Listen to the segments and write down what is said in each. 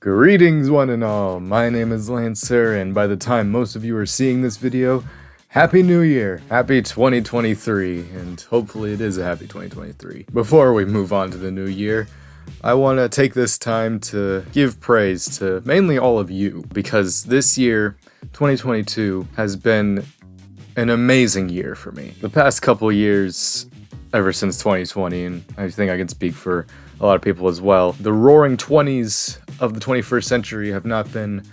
Greetings one and all, my name is Lancer, and by the time most of you are seeing this video, Happy New Year! Happy 2023, and hopefully it is a happy 2023. Before we move on to the new year, I want to take this time to give praise to mainly all of you, because this year, 2022, has been an amazing year for me. The past couple years, ever since 2020, and I think I can speak for a lot of people as well, the roaring 20s of the 21st century have not been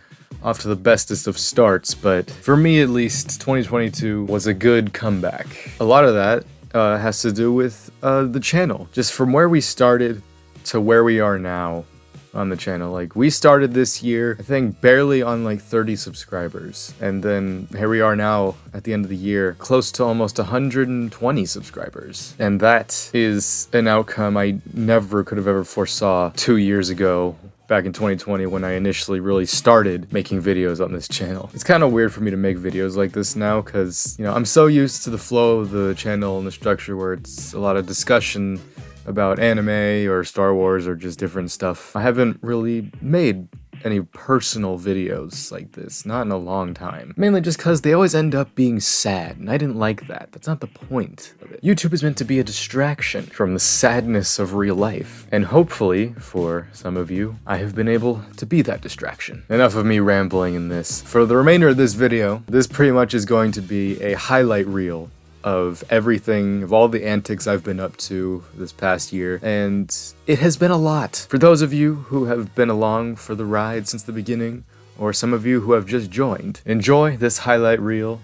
off to the bestest of starts, but for me at least, 2022 was a good comeback. A lot of that has to do with the channel. Just from where we started to where we are now on the channel. Like, we started this year, I think, barely on like 30 subscribers. And then here we are now at the end of the year, close to almost 120 subscribers. And that is an outcome I never could have ever foresaw 2 years ago, back in 2020, when I initially really started making videos on this channel. It's kind of weird for me to make videos like this now, because, you know, I'm so used to the flow of the channel and the structure where it's a lot of discussion about anime or Star Wars or just different stuff. I haven't really made any personal videos like this, not in a long time. Mainly just because they always end up being sad, and I didn't like that. That's not the point of it. YouTube is meant to be a distraction from the sadness of real life, and hopefully, for some of you, I have been able to be that distraction. Enough of me rambling in this. For the remainder of this video, this pretty much is going to be a highlight reel of everything, of all the antics I've been up to this past year, and it has been a lot. For those of you who have been along for the ride since the beginning, or some of you who have just joined, enjoy this highlight reel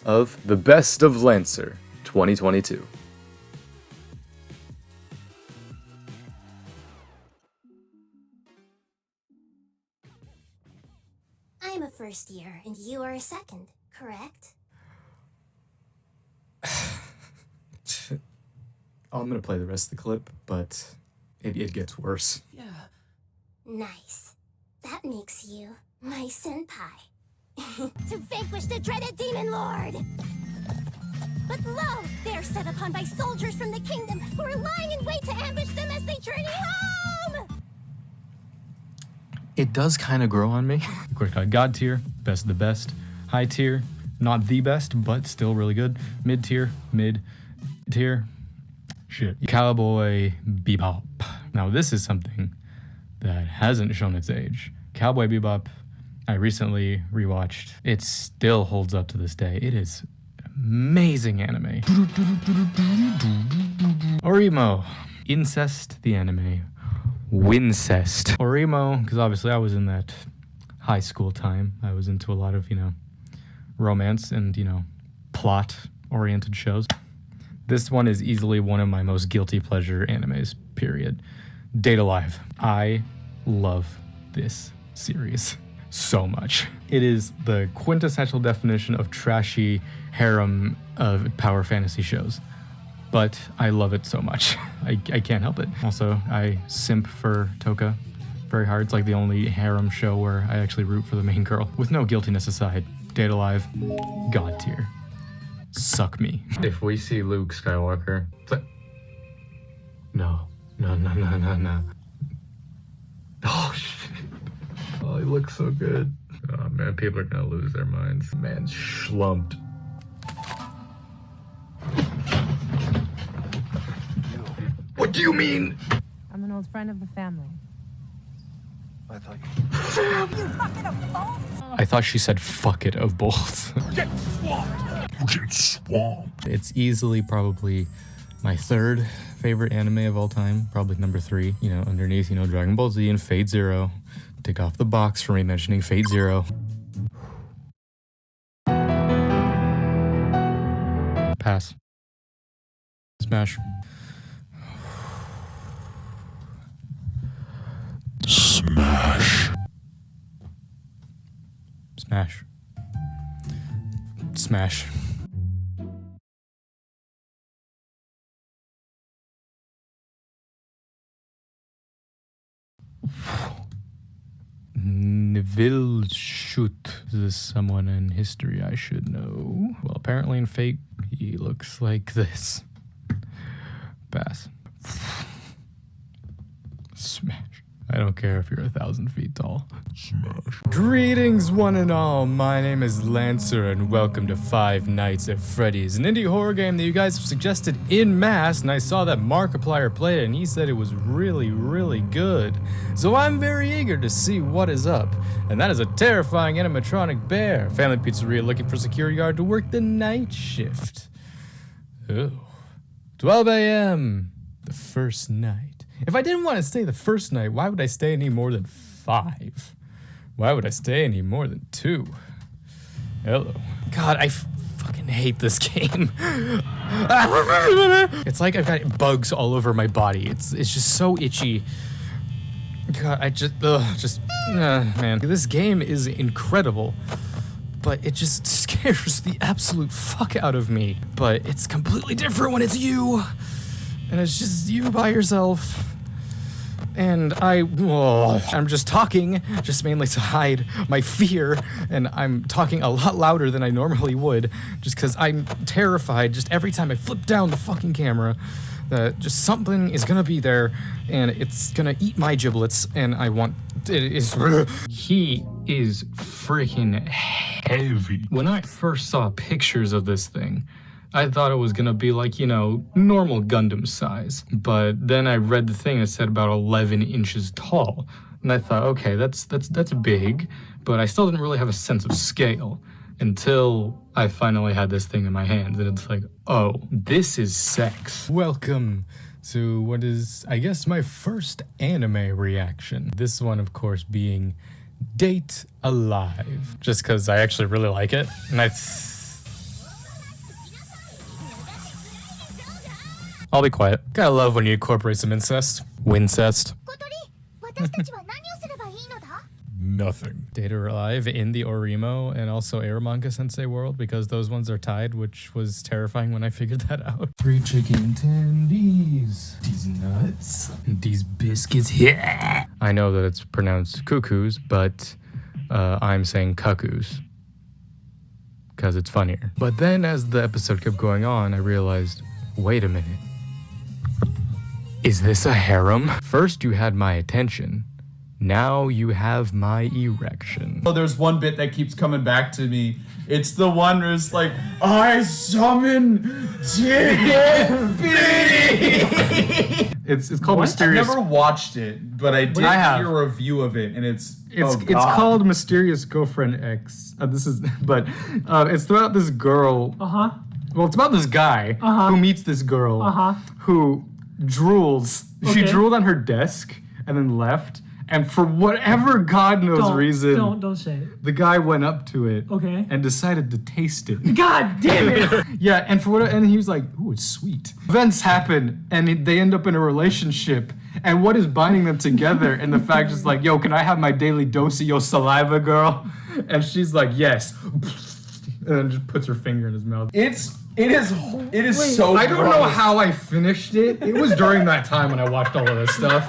of the best of Lancer 2022. I'm a first year, and you are a second, correct? I'm gonna play the rest of the clip, but it gets worse. Yeah. Nice. That makes you my senpai. To vanquish the dreaded Demon Lord! But lo, they are set upon by soldiers from the kingdom who are lying in wait to ambush them as they journey home! It does kind of grow on me. Quick cut: God tier, best of the best. High tier, not the best, but still really good. Mid tier, mid tier, shit. Cowboy Bebop. Now this is something that hasn't shown its age. Cowboy Bebop, I recently rewatched. It still holds up to this day. It is amazing anime. Orimo. Incest, the anime. Wincest. Orimo, because obviously I was in that high school time. I was into a lot of, romance and, plot-oriented shows. This one is easily one of my most guilty pleasure animes, period. Date A Live. I love this series so much. It is the quintessential definition of trashy harem of power fantasy shows. But I love it so much. I can't help it. Also, I simp for Toka very hard. It's like the only harem show where I actually root for the main girl. With no guiltiness aside, Date A Live, God tier. Suck me. If we see Luke Skywalker... No. Oh, shit. Oh, he looks so good. Oh, man, people are gonna lose their minds. Man's schlumped. What do you mean? I'm an old friend of the family. I thought I thought she said fuck it of both. Get swamped! Get swamped! It's easily probably my third favorite anime of all time. Probably number 3, underneath, Dragon Ball Z and Fate Zero. Take off the box for me mentioning Fate Zero. Pass. Smash. Smash. Smash. Smash. Neville Shoot. Is this someone in history I should know? Well, apparently in Fate, he looks like this. Pass. Smash. I don't care if you're 1,000 feet tall. Smash. Greetings, one and all. My name is Lancer, and welcome to Five Nights at Freddy's, an indie horror game that you guys have suggested en masse. And I saw that Markiplier played it, and he said it was really, really good. So I'm very eager to see what is up. And that is a terrifying animatronic bear. Family Pizzeria looking for security guard to work the night shift. Ooh. 12 a.m. The first night. If I didn't want to stay the first night, why would I stay any more than 5? Why would I stay any more than 2? Hello. God, I fucking hate this game. It's like I've got bugs all over my body. It's just so itchy. God, man. This game is incredible, but it just scares the absolute fuck out of me. But it's completely different when it's you. And it's just you by yourself. And I'm just talking, just mainly to hide my fear. And I'm talking a lot louder than I normally would, just because I'm terrified just every time I flip down the fucking camera. That just something is gonna be there, and it's gonna eat my giblets, and I want... He is freaking heavy. When I first saw pictures of this thing, I thought it was gonna be like, normal Gundam size. But then I read the thing that said about 11 inches tall. And I thought, okay, that's big, but I still didn't really have a sense of scale until I finally had this thing in my hands. And it's like, oh, this is sex. Welcome to what is, I guess, my first anime reaction. This one, of course, being Date Alive. Just because I actually really like it. And I'll be quiet. Gotta love when you incorporate some incest. Wincest. Nothing. Date Alive in the Orimo and also Aramanga Sensei world, because those ones are tied, which was terrifying when I figured that out. 3 chicken tendies. These nuts. These biscuits. Yeah. I know that it's pronounced cuckoos, but I'm saying cuckoos, because it's funnier. But then as the episode kept going on, I realized, wait a minute. Is this a harem? First you had my attention. Now you have my erection. Oh, there's one bit that keeps coming back to me. It's the one where it's like, I summon Jiggly. It's called Mysterious. I've never watched it, but I did hear a review of it, and it's called Mysterious Girlfriend X. It's about this girl. Well, it's about this guy who meets this girl who drools. Okay. She drooled on her desk and then left. And for whatever God knows reason, don't say it. The guy went up to it, and decided to taste it. God damn it! Yeah, and he was like, "Ooh, it's sweet." Events happen, and they end up in a relationship. And what is binding them together? And the fact is like, "Yo, can I have my daily dose of your saliva, girl?" And she's like, "Yes." And then just puts her finger in his mouth. It is so. I don't know how I finished it. It was during that time when I watched all of this stuff.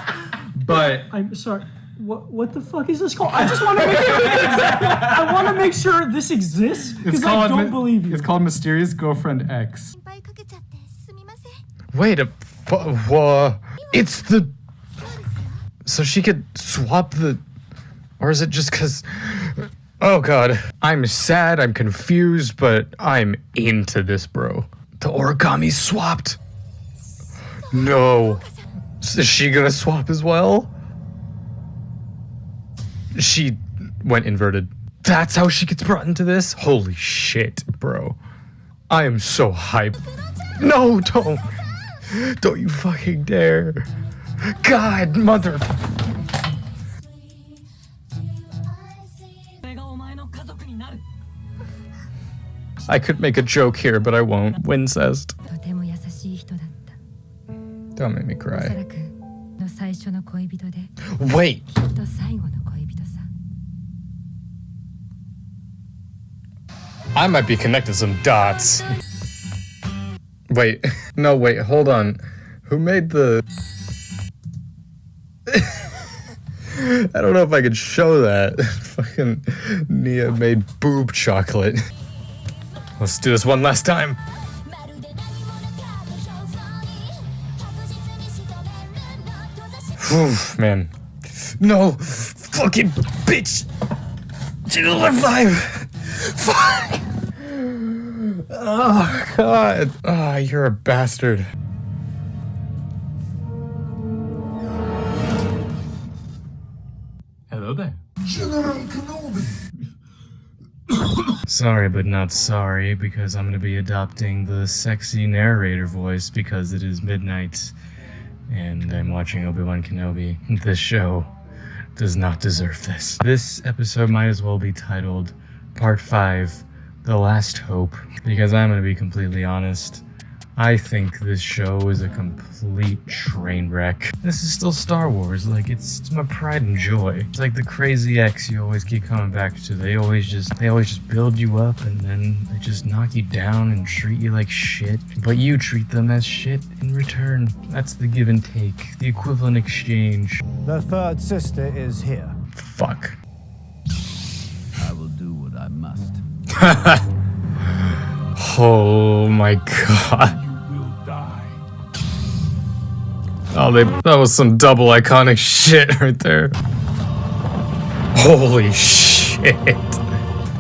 But I'm sorry. What the fuck is this called? I just want to make sure I want to make sure this exists, because I don't believe you. It's called Mysterious Girlfriend X. Wait it's the... So she could swap the... Or is it just because... Oh god. I'm sad, I'm confused, but I'm into this, bro. The origami swapped. No. Is she gonna swap as well? She went inverted. That's how she gets brought into this? Holy shit, bro. I am so hyped. No, don't. Don't you fucking dare. God, mother... I could make a joke here, but I won't. Wincest. Don't make me cry. Wait. I might be connecting some dots. Wait. No, wait. Hold on. Who made the... I don't know if I could show that. Fucking Nia made boob chocolate. Let's do this one last time. Whew, man. No, fucking bitch. Channel 5. Fuck. Oh, God. Ah, you're a bastard. Hello there. General Kenobi. Sorry, but not sorry, because I'm gonna be adopting the sexy narrator voice because it is midnight and I'm watching Obi-Wan Kenobi. This show does not deserve this. This episode might as well be titled Part 5, The Last Hope, because I'm gonna be completely honest. I think this show is a complete train wreck. This is still Star Wars, like it's my pride and joy. It's like the Crazy X you always keep coming back to. They always just build you up and then they just knock you down and treat you like shit. But you treat them as shit in return. That's the give and take, the equivalent exchange. The third sister is here. Fuck. I will do what I must. Oh my god. Oh, that was some double iconic shit right there. Holy shit.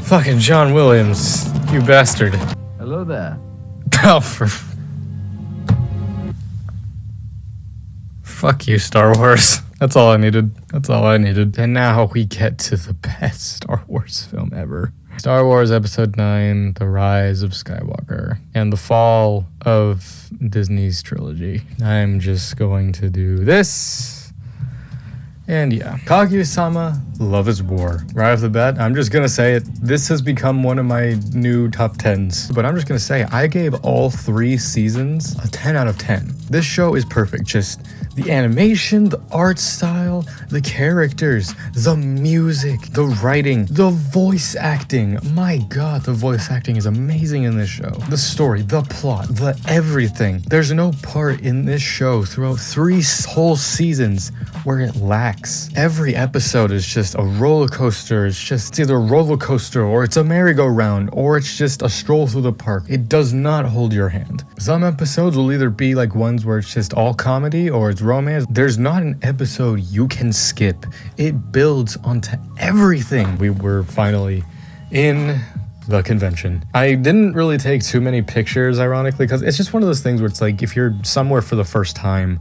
Fucking John Williams, you bastard. Hello there. Oh, fuck you, Star Wars. That's all I needed. That's all I needed. And now we get to the best Star Wars film ever. Star Wars Episode 9, The Rise of Skywalker, and the fall of Disney's trilogy. I'm just going to do this. And yeah, Kaguya-sama, Love is War. Right off the bat, I'm just gonna say it. This has become one of my new top 10s. But I'm just gonna say, I gave all 3 seasons a 10 out of 10. This show is perfect. Just the animation, the art style, the characters, the music, the writing, the voice acting. My god, the voice acting is amazing in this show. The story, the plot, the everything. There's no part in this show throughout 3 whole seasons where it lacks. Every episode is just a roller coaster. It's either a roller coaster or it's a merry-go-round or it's just a stroll through the park. It does not hold your hand. Some episodes will either be like ones where it's just all comedy or it's romance. There's not an episode you can skip. It builds onto everything. We were finally in the convention. I didn't really take too many pictures, ironically, because it's just one of those things where it's like if you're somewhere for the first time,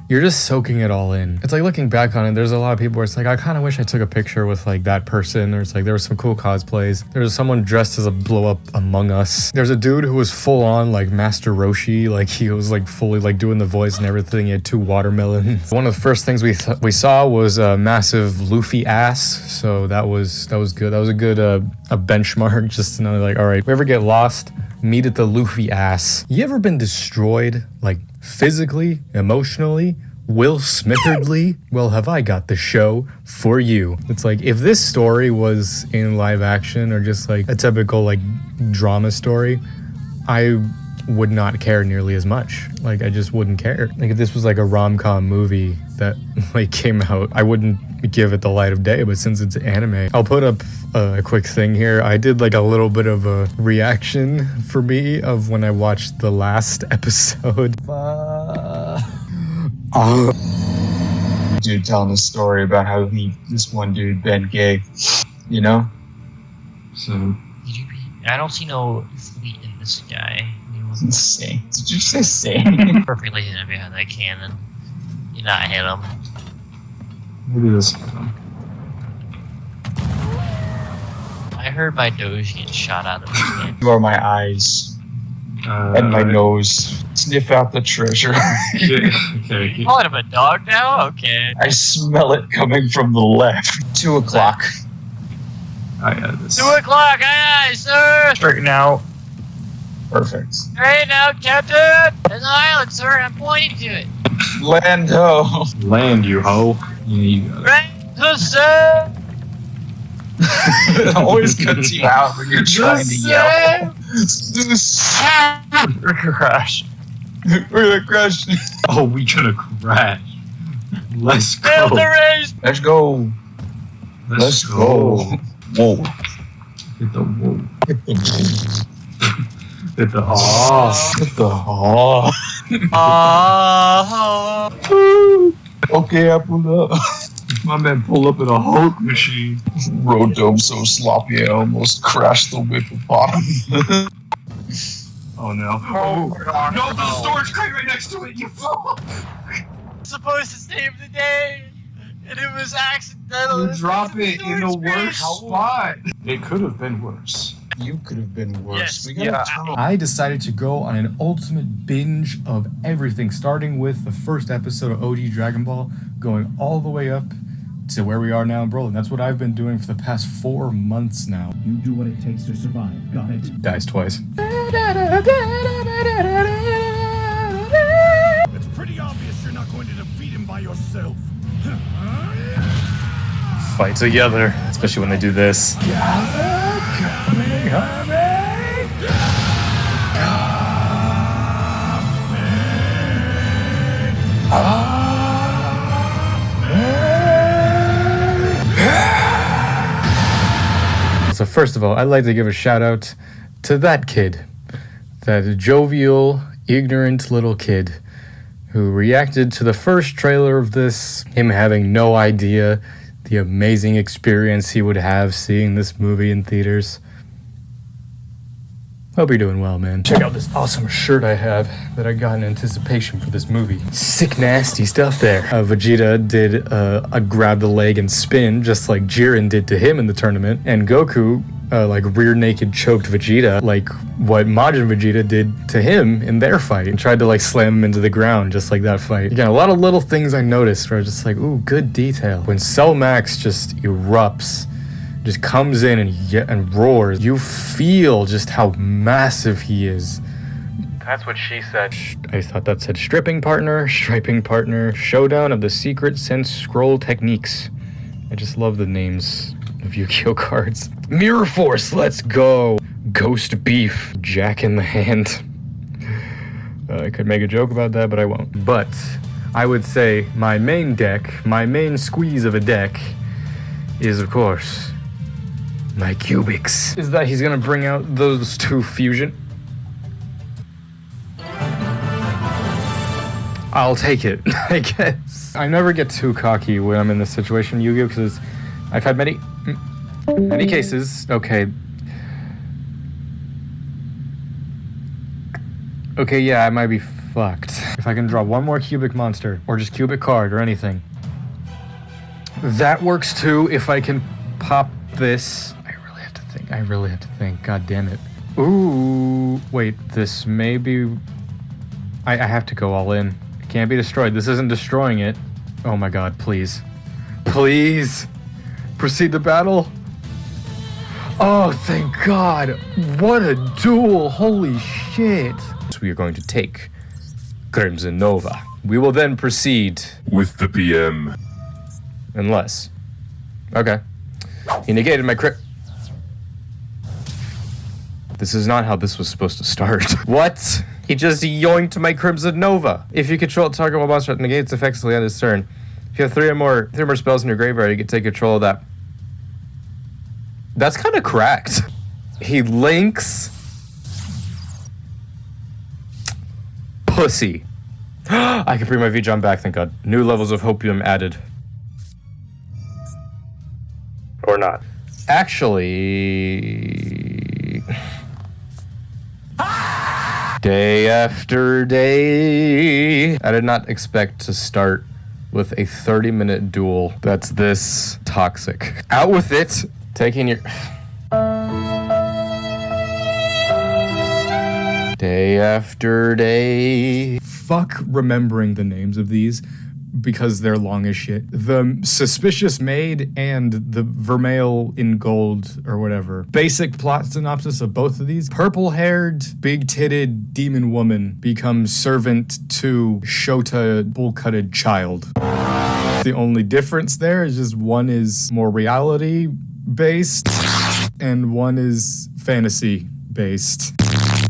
you're just soaking it all in. It's like looking back on it, there's a lot of people where it's like, I kind of wish I took a picture with like that person, or it's like there was some cool cosplays. There was someone dressed as a blow up Among Us. There's a dude who was full on like Master Roshi, like he was like fully like doing the voice and everything. He had 2 watermelons. One of the first things we saw was a massive Luffy ass, so that was good. That was a good a benchmark just to know like, all right, if we ever get lost, meet at the Luffy ass. You ever been destroyed like physically, emotionally, Will Smithardly? Well, have I got the show for you. It's like, if this story was in live action or just like a typical like drama story, I would not care nearly as much. Like, I just wouldn't care. Like, if this was like a rom-com movie that like came out, I wouldn't give it the light of day, but since it's anime, I'll put up a quick thing here. I did like a little bit of a reaction for me of when I watched the last episode. Dude telling a story about how this one dude been gay, you know? So I don't see no fleet in the sky. insane. Did you say sane? Perfectly hidden behind that cannon. You not hit him. Maybe this. I heard my Doge get shot out of his hand. You are my eyes and my nose. Sniff out the treasure. Okay. You calling him a dog now? Okay. I smell it coming from the left. 2 o'clock. I got this. 2 o'clock, aye, aye, sir! Straight now. Perfect. Straight now, Captain! There's an island, sir, I'm pointing to it. Land ho. Land, you ho. Yeah, you got it. Right, sir! It always cuts you out when you're trying to yell. We're gonna crash. We're gonna crash. Oh, we gonna crash. Let's go. Let's go. Let's go. Whoa. Hit the whoa. Hit the whoa. Hit the ah. Hit the ah. Ah. Okay, I pulled up. My man pulled up in a Hulk machine. Road dome so sloppy I almost crashed the whip bottom. Oh no. Oh god. No, there's a storage crate right next to it, you fool! Supposed to save the day, and it was accidental. You drop it in the worst spot. It could have been worse. You could have been worse. Yes, We gotta tell I decided to go on an ultimate binge of everything, starting with the first episode of OG Dragon Ball, going all the way up to where we are now in Broly. And that's what I've been doing for the past 4 months now. You do what it takes to survive. Got it? Dies twice. It's pretty obvious you're not going to defeat him by yourself. Fight together, especially when they do this. So first of all, I'd like to give a shout out to that kid, that jovial, ignorant little kid who reacted to the first trailer of this, him having no idea the amazing experience he would have seeing this movie in theaters. Hope you're doing well, man. Check out this awesome shirt I have that I got in anticipation for this movie. Sick, nasty stuff there. Vegeta did a grab the leg and spin, just like Jiren did to him in the tournament. And Goku, like rear naked choked Vegeta, like what Majin Vegeta did to him in their fight. And tried to like slam him into the ground, just like that fight. Again, a lot of little things I noticed where I was just like, ooh, good detail. When Cell Max just erupts, just comes in and roars, you feel just how massive he is. That's what she said. I thought that said stripping partner, striping partner, showdown of the secret sense scroll techniques. I just love the names of Yu-Gi-Oh cards. Mirror Force, let's go. Ghost Beef, Jack in the Hand. I could make a joke about that, but I won't. But I would say my main deck, my main squeeze of a deck is, of course, my Cubics. Is that he's gonna bring out those two fusion? I'll take it, I guess. I never get too cocky when I'm in this situation, Yu-Gi-Oh, because I've had many cases. Okay, yeah, I might be fucked. If I can draw one more cubic monster, or just cubic card, or anything. That works too, if I can pop this. I really have to think. God damn it. Ooh, wait, this may be... I have to go all in. It can't be destroyed. This isn't destroying it. Oh my god, please. Please! Proceed to battle? Oh, thank god! What a duel! Holy shit! So we are going to take Crimson Nova. We will then proceed With the PM. Unless... Okay. He negated my crit... This is not how this was supposed to start. What? He just yoinked my Crimson Nova. If you control a target while monster negates effectively on his turn. If you have three or more spells in your graveyard, you can take control of that. That's kind of cracked. He links. Pussy. I can bring my V-John back, thank god. New levels of hopium added. Or not. Actually... Day after day. I did not expect to start with a 30-minute duel that's this toxic. Out with it. Taking your... Day after day. Fuck remembering the names of these because they're long as shit. The Suspicious Maid and the Vermeil in Gold or whatever. Basic plot synopsis of both of these. Purple-haired, big-titted demon woman becomes servant to Shota bull-cutted child. The only difference there is just one is more reality-based and one is fantasy-based.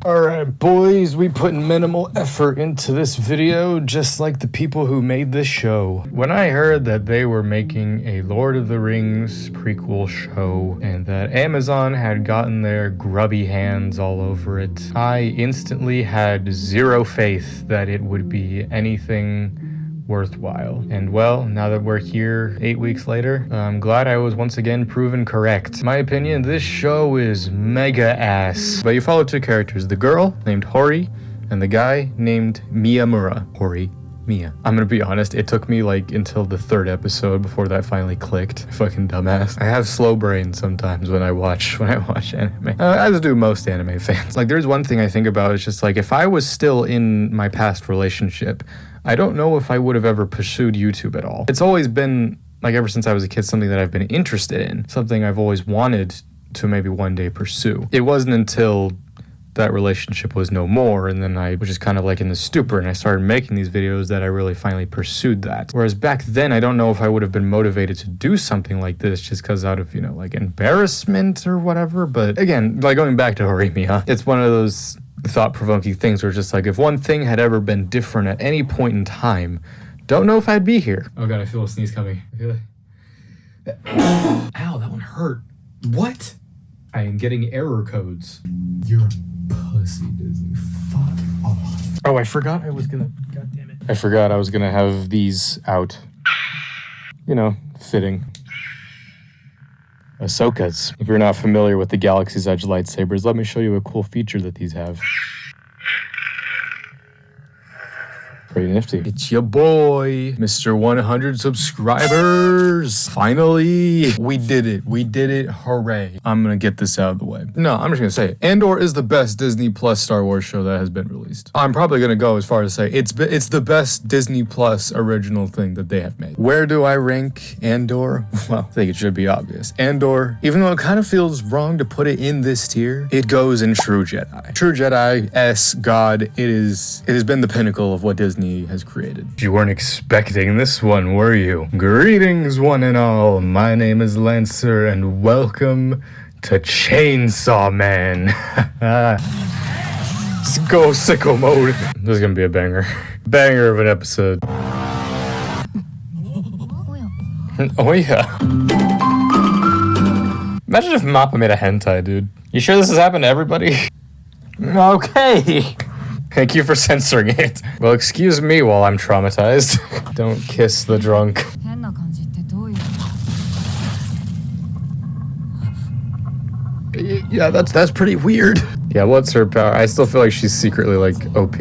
Alright, boys, we put minimal effort into this video, just like the people who made this show. When I heard that they were making a Lord of the Rings prequel show, and that Amazon had gotten their grubby hands all over it, I instantly had zero faith that it would be anything worthwhile. And well, now that we're here 8 weeks later, I'm glad I was once again proven correct. In my opinion, this show is mega ass. But you follow two characters, the girl named Hori and the guy named Miyamura. Hori, Mia. I'm gonna be honest, it took me like until the 3rd episode before that finally clicked. Fucking dumbass. I have slow brain sometimes when I watch anime. As do most anime fans. Like, there's one thing I think about, it's just like, if I was still in my past relationship, I don't know if I would have ever pursued YouTube at all. It's always been, like, ever since I was a kid, something that I've been interested in, something I've always wanted to maybe one day pursue. It wasn't until that relationship was no more, and then I was just kind of like in the stupor, and I started making these videos that I really finally pursued that. Whereas back then, I don't know if I would have been motivated to do something like this just because out of, you know, like embarrassment or whatever. But again, like going back to Horimiya, it's one of those thought-provoking things where it's just like, if one thing had ever been different at any point in time, don't know if I'd be here. Oh god, I feel a sneeze coming. I feel it. Ow, that one hurt. What? I am getting error codes. You're a pussy, Disney. Fuck off. Oh, I forgot I was gonna... God damn it. I forgot I was gonna have these out. You know, fitting. Ahsoka's. If you're not familiar with the Galaxy's Edge lightsabers, let me show you a cool feature that these have. Pretty nifty. It's your boy, Mr. 100 subscribers. Finally, we did it. We did it. Hooray. I'm gonna get this out of the way. No, I'm just gonna say it. Andor is the best Disney Plus Star Wars show that has been released. I'm probably gonna go as far as say it's the best Disney Plus original thing that they have made. Where do I rank Andor? Well, I think it should be obvious. Andor, even though it kind of feels wrong to put it in this tier, it goes in True Jedi. True Jedi, God, it has been the pinnacle of what Disney has created. You weren't expecting this one, were you? Greetings, one and all. My name is Lancer, and welcome to Chainsaw Man. Let's go sicko mode. This is gonna be a banger. Banger of an episode. Oh yeah. Imagine if Mappa made a hentai, dude. You sure this has happened to everybody? Okay. Thank you for censoring it. Well, excuse me while I'm traumatized. Don't kiss the drunk. Yeah, that's pretty weird. Yeah, what's her power? I still feel like she's secretly, like, OP.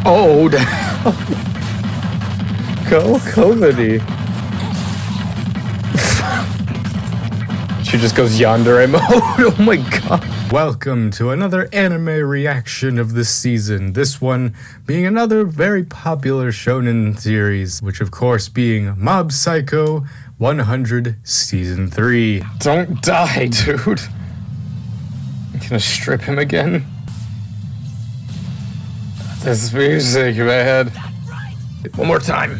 Oh, go comedy. She just goes yandere mode. Oh my god. Welcome to another anime reaction of this season. This one being another very popular shonen series, which of course being Mob Psycho 100 Season 3. Don't die, dude. I'm gonna strip him again. This music, man. One more time.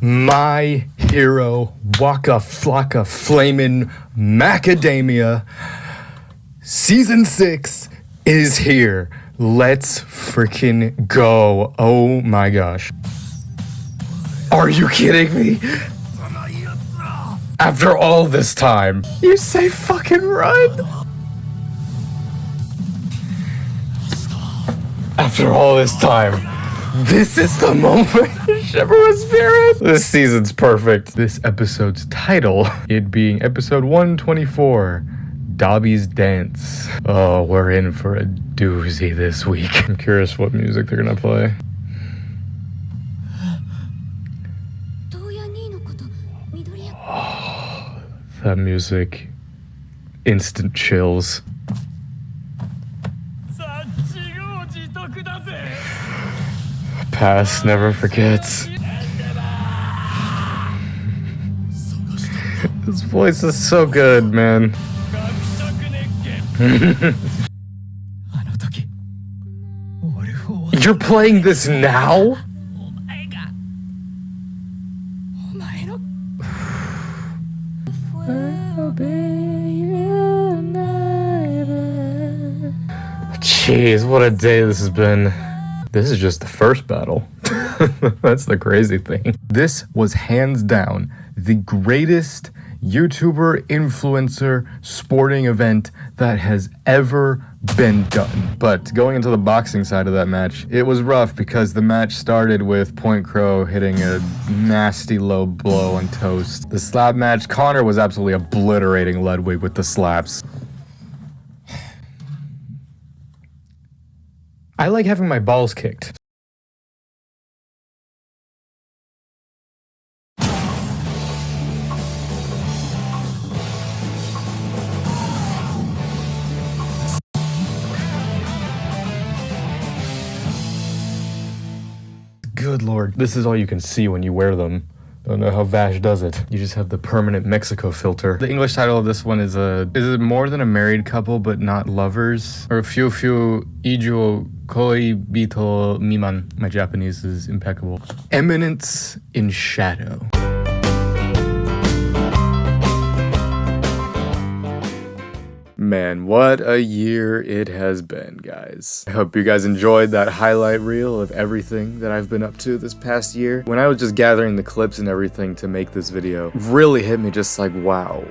My Hero Waka Flocka Flamin' Macadamia Season 6 is here. Let's freaking go. Oh my gosh. Are you kidding me? After all this time, you say fucking run? After all this time, this is the moment. Shiver with spirit. This season's perfect. This episode's title, it being episode 124, Dobby's Dance. Oh, we're in for a doozy this week. I'm curious what music they're gonna play. Oh, that music. Instant chills. Past never forgets. His voice is so good, man. You're playing this now? Jeez, what a day this has been. This is just the first battle. That's the crazy thing. This was hands down the greatest YouTuber, influencer, sporting event that has ever been done. But going into the boxing side of that match, it was rough because the match started with Point Crow hitting a nasty low blow on Toast. The slap match, Connor was absolutely obliterating Ludwig with the slaps. I like having my balls kicked. Good lord, this is all you can see when you wear them. Don't know how Vash does it. You just have the permanent Mexico filter. The English title of this one is it more than a married couple but not lovers? Or Fiu Fiu Ijo Koi Bito Miman. My Japanese is impeccable. Eminence in Shadow. Man, what a year it has been, guys. I hope you guys enjoyed that highlight reel of everything that I've been up to this past year. When I was just gathering the clips and everything to make this video, really hit me just like, wow.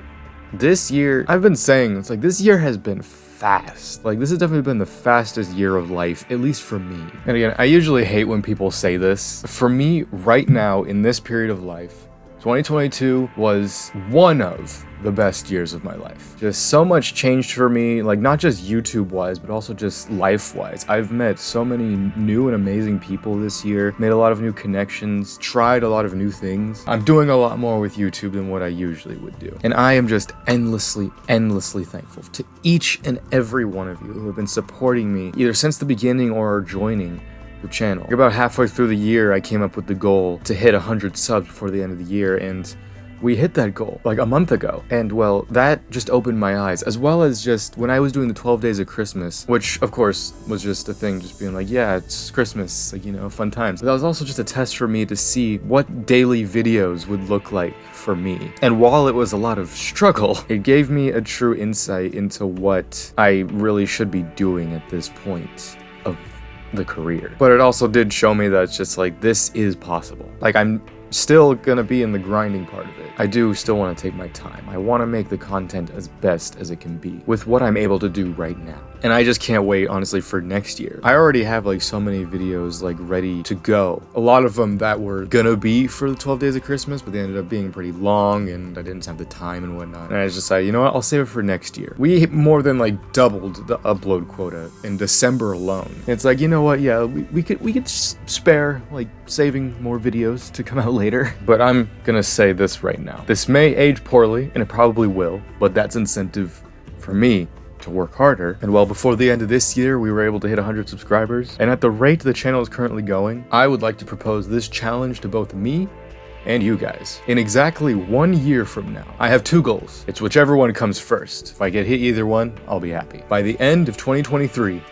This year, I've been saying, it's like this year has been fast. Like this has definitely been the fastest year of life, at least for me. And again, I usually hate when people say this. For me, right now, in this period of life, 2022 was one of the best years of my life. Just so much changed for me, like not just YouTube-wise, but also just life-wise. I've met so many new and amazing people this year, made a lot of new connections, tried a lot of new things. I'm doing a lot more with YouTube than what I usually would do. And I am just endlessly thankful to each and every one of you who have been supporting me, either since the beginning or joining the channel. About halfway through the year, I came up with the goal to hit 100 subs before the end of the year, and we hit that goal like a month ago. And well, that just opened my eyes, as well as just when I was doing the 12 days of Christmas, which of course was just a thing, just being like, yeah, it's Christmas, like, you know, fun times. But that was also just a test for me to see what daily videos would look like for me. And while it was a lot of struggle, it gave me a true insight into what I really should be doing at this point of the career. But it also did show me that it's just like, this is possible. Like, I'm still gonna be in the grinding part of it. I do still want to take my time. I want to make the content as best as it can be with what I'm able to do right now. And I just can't wait, honestly, for next year. I already have like so many videos like ready to go. A lot of them that were gonna be for the 12 days of Christmas, but they ended up being pretty long and I didn't have the time and whatnot. And I just decided, you know what, I'll save it for next year. We more than like doubled the upload quota in December alone. And it's like, you know what, yeah, we could spare like saving more videos to come out later. But I'm gonna say this right now. This may age poorly, and it probably will, but that's incentive for me to work harder. And well, before the end of this year, we were able to hit 100 subscribers. And at the rate the channel is currently going, I would like to propose this challenge to both me and you guys. In exactly 1 year from now, I have two goals. It's whichever one comes first. If I get hit either one, I'll be happy. By the end of 2023,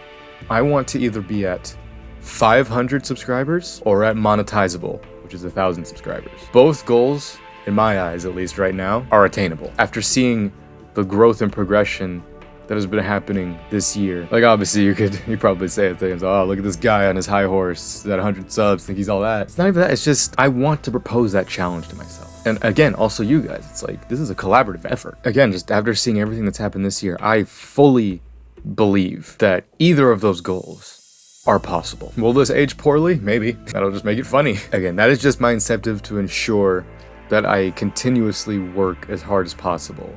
I want to either be at 500 subscribers or at monetizable, which is 1,000 subscribers. Both goals, in my eyes at least right now, are attainable. After seeing the growth and progression that has been happening this year. Like obviously you probably say things, oh, look at this guy on his high horse at 100 subs, think he's all that. It's not even that, it's just I want to propose that challenge to myself. And again, also you guys, it's like this is a collaborative effort. Again, just after seeing everything that's happened this year, I fully believe that either of those goals are possible. Will this age poorly? Maybe. That'll just make it funny. Again, that is just my incentive to ensure that I continuously work as hard as possible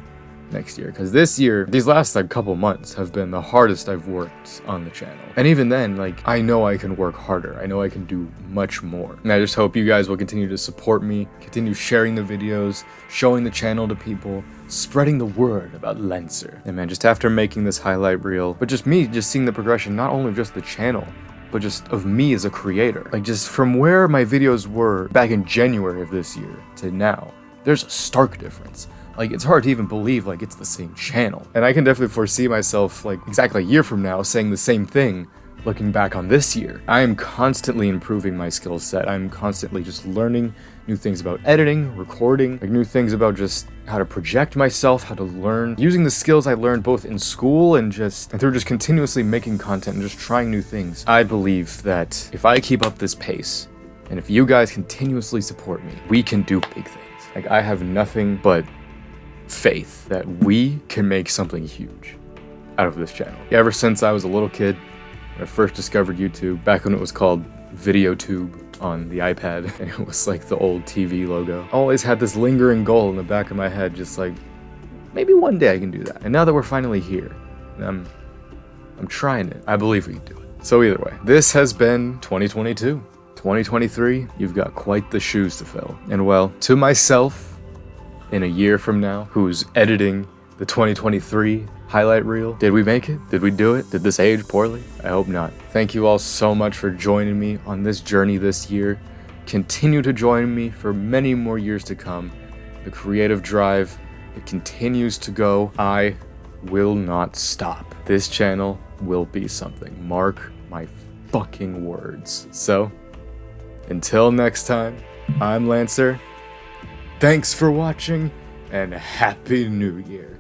next year, because this year, these last like couple months have been the hardest I've worked on the channel. And even then, like, I know I can work harder. I know I can do much more. And I just hope you guys will continue to support me, continue sharing the videos, showing the channel to people, spreading the word about Lancer. And man, just after making this highlight reel, but just me just seeing the progression, not only of just the channel, but just of me as a creator. Like just from where my videos were back in January of this year to now, there's a stark difference. Like, it's hard to even believe, like, it's the same channel. And I can definitely foresee myself, like, exactly a year from now saying the same thing, looking back on this year. I am constantly improving my skill set. I'm constantly just learning new things about editing, recording, like new things about just how to project myself, how to learn, using the skills I learned both in school and through just continuously making content and just trying new things. I believe that if I keep up this pace, and if you guys continuously support me, we can do big things. Like, I have nothing but faith that we can make something huge out of this channel. Ever since I was a little kid, when I first discovered YouTube, back when it was called VideoTube on the iPad, and it was like the old TV logo, I always had this lingering goal in the back of my head, just like, maybe one day I can do that. And now that we're finally here, I'm trying it. I believe we can do it. So either way, this has been 2022. 2023, you've got quite the shoes to fill. And well, to myself, in a year from now, who's editing the 2023 highlight reel, did we make it? Did we do it? Did this age poorly? I hope not. Thank you all so much for joining me on this journey this year. Continue to join me for many more years to come. The creative drive, it continues to go. I will not stop. This channel will be something. Mark my fucking words. So, until next time, I'm Lancer. Thanks for watching, and Happy New Year.